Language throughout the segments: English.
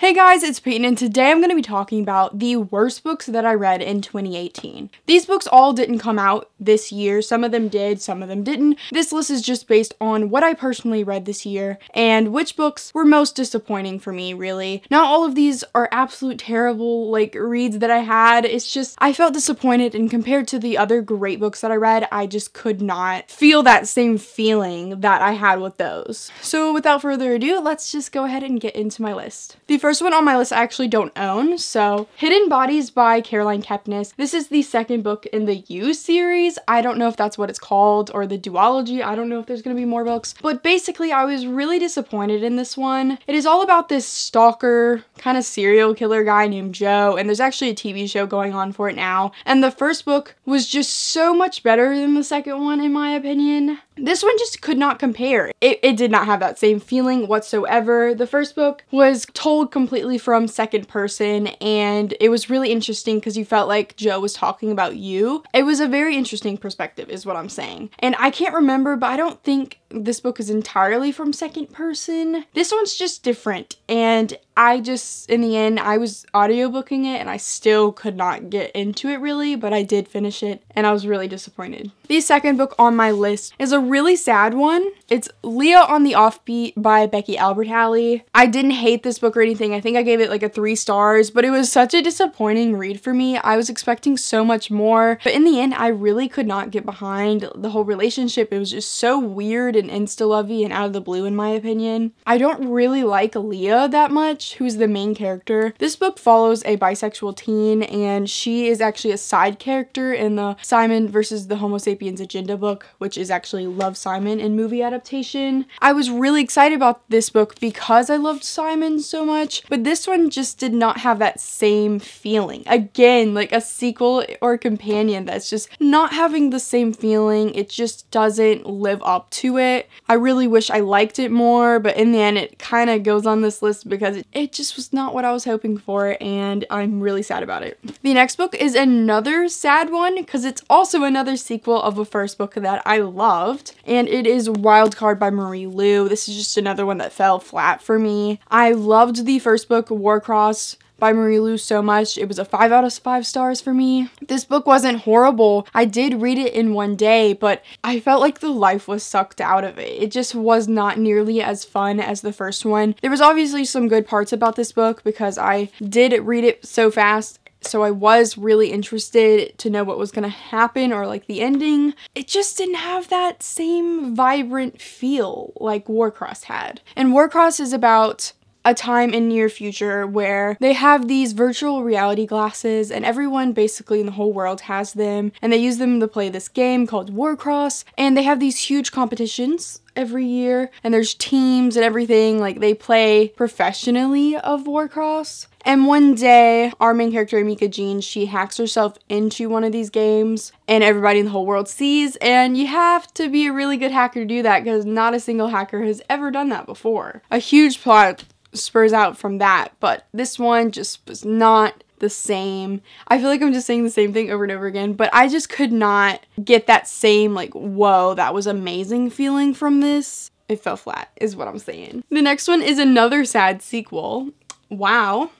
Hey guys, it's Peyton, and today I'm going to be talking about the worst books that I read in 2018. These books all didn't come out this year. Some of them did, some of them didn't. This list is just based on what I personally read this year and which books were most disappointing for me, really. Not all of these are absolute terrible, reads that I had. It's just, I felt disappointed, and compared to the other great books that I read, I just could not feel that same feeling that I had with those. So without further ado, let's just go ahead and get into my list. The first one on my list I actually don't own, so Hidden Bodies by Caroline Kepnes. This is the second book in the You series. I don't know if that's what it's called, or the duology. I don't know if there's gonna be more books, but basically I was really disappointed in this one. It is all about this stalker, kind of serial killer guy named Joe, and there's actually a TV show going on for it now, and the first book was just so much better than the second one in my opinion. This one just could not compare. It did not have that same feeling whatsoever. The first book was told completely from second person, and it was really interesting because you felt like Joe was talking about you. It was a very interesting perspective is what I'm saying. And I can't remember, but I don't think this book is entirely from second person. This one's just different, and I just, in the end, I was audiobooking it and I still could not get into it really, but I did finish it and I was really disappointed. The second book on my list is a really sad one. It's Leah on the Offbeat by Becky Albertalli. I didn't hate this book or anything. I think I gave it like a 3 stars, but it was such a disappointing read for me. I was expecting so much more, but in the end, I really could not get behind the whole relationship. It was just so weird and insta-lovey and out of the blue in my opinion. I don't really like Leah that much, who's the main character. This book follows a bisexual teen, and she is actually a side character in the Simon versus the Homo Sapiens Agenda book, which is actually Love, Simon in movie adaptation. I was really excited about this book because I loved Simon so much, but this one just did not have that same feeling. Again, like a sequel or a companion that's just not having the same feeling. It just doesn't live up to it. I really wish I liked it more, but in the end, it kind of goes on this list because it just was not what I was hoping for, and I'm really sad about it. The next book is another sad one because it's also another sequel of a first book that I loved, and it is Wildcard by Marie Lu. This is just another one that fell flat for me. I loved the first book, Warcross by Marie Lu, so much. It was a 5 out of 5 stars for me. This book wasn't horrible. I did read it in one day, but I felt like the life was sucked out of it. It just was not nearly as fun as the first one. There was obviously some good parts about this book because I did read it so fast, so I was really interested to know what was gonna happen or like the ending. It just didn't have that same vibrant feel like Warcross had. And Warcross is about a time in near future where they have these virtual reality glasses, and everyone basically in the whole world has them, and they use them to play this game called Warcross, and they have these huge competitions every year, and there's teams and everything, like they play professionally of Warcross. And one day, our main character, Amika Jean, she hacks herself into one of these games, and everybody in the whole world sees, and you have to be a really good hacker to do that because not a single hacker has ever done that before. A huge plot spurs out from that, but this one just was not the same. I feel like I'm just saying the same thing over and over again, but I just could not get that same like, whoa, that was amazing feeling from this. It fell flat is what I'm saying. The next one is another sad sequel. Wow.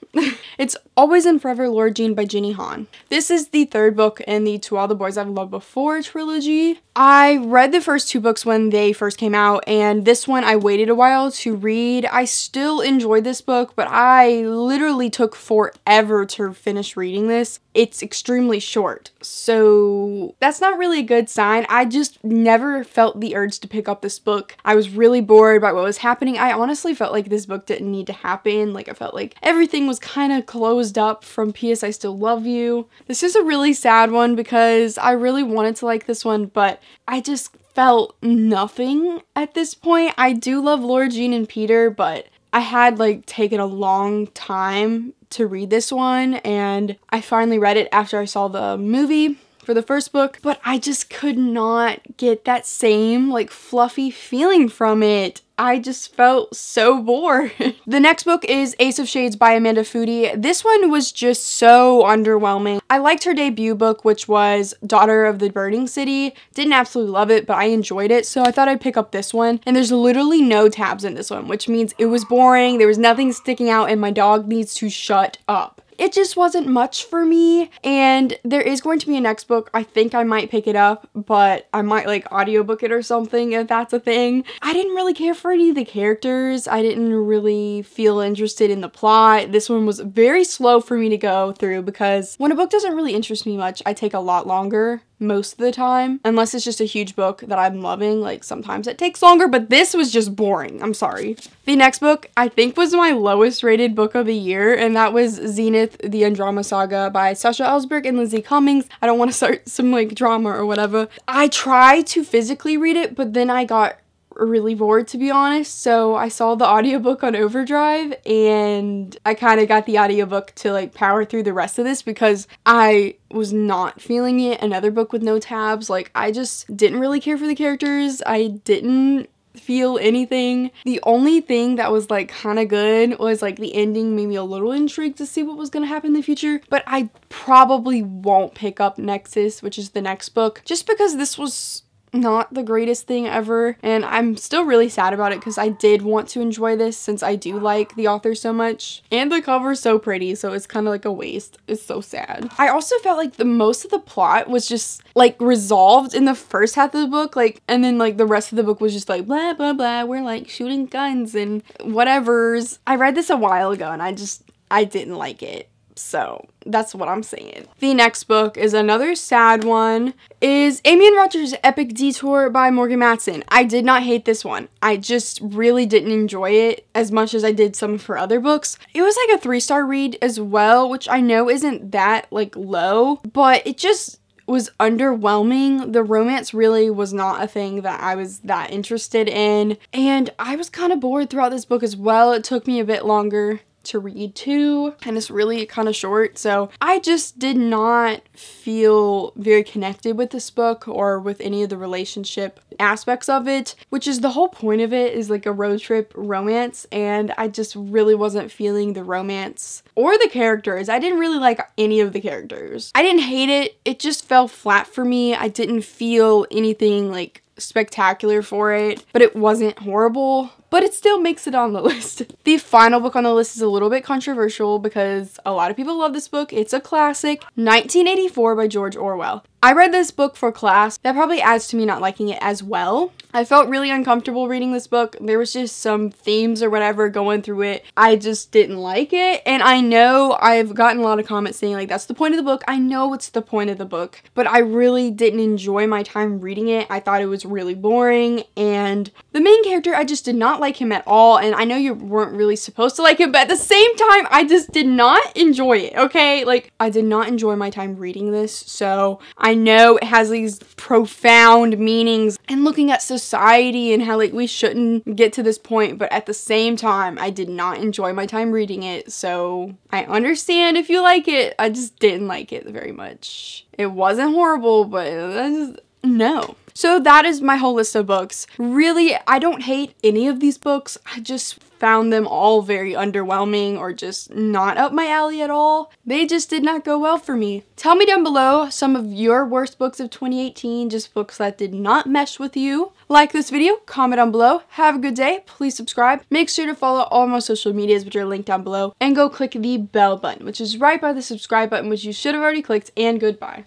It's Always and Forever Lord Jean by Jenny Han. This is the third book in the To All the Boys I've Loved Before trilogy. I read the first 2 books when they first came out, and this one I waited a while to read. I still enjoyed this book, but I literally took forever to finish reading this. It's extremely short, so that's not really a good sign. I just never felt the urge to pick up this book. I was really bored by what was happening. I honestly felt like this book didn't need to happen. Like I felt like everything was kind of closed up from P.S. I Still Love You. This is a really sad one because I really wanted to like this one, but I just felt nothing at this point. I do love Laura Jean and Peter, but I had like taken a long time to read this one, and I finally read it after I saw the movie for the first book, but I just could not get that same like fluffy feeling from it. I just felt so bored. The next book is Ace of Shades by Amanda Foody. This one was just so underwhelming. I liked her debut book, which was Daughter of the Burning City. Didn't absolutely love it, but I enjoyed it, so I thought I'd pick up this one. And there's literally no tabs in this one, which means it was boring, there was nothing sticking out, and my dog needs to shut up. It just wasn't much for me, and there is going to be a next book. I think I might pick it up, but I might like audiobook it or something if that's a thing. I didn't really care for any of the characters. I didn't really feel interested in the plot. This one was very slow for me to go through because when a book doesn't really interest me much, I take a lot longer most of the time, unless it's just a huge book that I'm loving. Like sometimes it takes longer, but this was just boring. I'm sorry. The next book I think was my lowest rated book of the year, and that was Zenith, the Andromeda Saga by Sasha Ellsberg and Lizzie Cummings. I don't want to start some like drama or whatever. I tried to physically read it, but then I got really bored, to be honest, so I saw the audiobook on Overdrive and I kind of got the audiobook to like power through the rest of this because I was not feeling it. Another book with no tabs. Like I just didn't really care for the characters. I didn't feel anything. The only thing that was like kind of good was like the ending made me a little intrigued to see what was gonna happen in the future, but I probably won't pick up Nexus, which is the next book, just because this was not the greatest thing ever, and I'm still really sad about it because I did want to enjoy this since I do like the author so much, and the cover's so pretty, so it's kind of like a waste. It's so sad. I also felt like the most of the plot was just like resolved in the first half of the book, like, and then like the rest of the book was just like blah blah blah, we're like shooting guns and whatevers. I read this a while ago and I didn't like it. So that's what I'm saying. The next book is another sad one, is Amy and Roger's Epic Detour by Morgan Matson. I did not hate this one. I just really didn't enjoy it as much as I did some of her other books. It was like a 3-star read as well, which I know isn't that like low, but it just was underwhelming. The romance really was not a thing that I was that interested in, and I was kind of bored throughout this book as well. It took me a bit longer to read too, and it's really kind of short, so I just did not feel very connected with this book or with any of the relationship aspects of it, which is the whole point of it, is like a road trip romance, and I just really wasn't feeling the romance or the characters. I didn't really like any of the characters. I didn't hate it, it just fell flat for me. I didn't feel anything like spectacular for it, but it wasn't horrible, but it still makes it on the list. The final book on the list is a little bit controversial because a lot of people love this book. It's a classic, 1984 by George Orwell. I read this book for class. That probably adds to me not liking it as well. I felt really uncomfortable reading this book. There was just some themes or whatever going through it. I just didn't like it. And I know I've gotten a lot of comments saying like, that's the point of the book. I know it's the point of the book, but I really didn't enjoy my time reading it. I thought it was really boring, and the main character, I just did not like him at all. And I know you weren't really supposed to like him, but at the same time, I just did not enjoy it, okay? Like, I did not enjoy my time reading this, so I know it has these profound meanings and looking at society and how like we shouldn't get to this point, but at the same time, I did not enjoy my time reading it, so I understand if you like it. I just didn't like it very much. It wasn't horrible, but I just, no. So that is my whole list of books. Really, I don't hate any of these books. I just found them all very underwhelming or just not up my alley at all. They just did not go well for me. Tell me down below some of your worst books of 2018, just books that did not mesh with you. Like this video, comment down below. Have a good day. Please subscribe. Make sure to follow all my social medias, which are linked down below, and go click the bell button, which is right by the subscribe button, which you should have already clicked, and goodbye.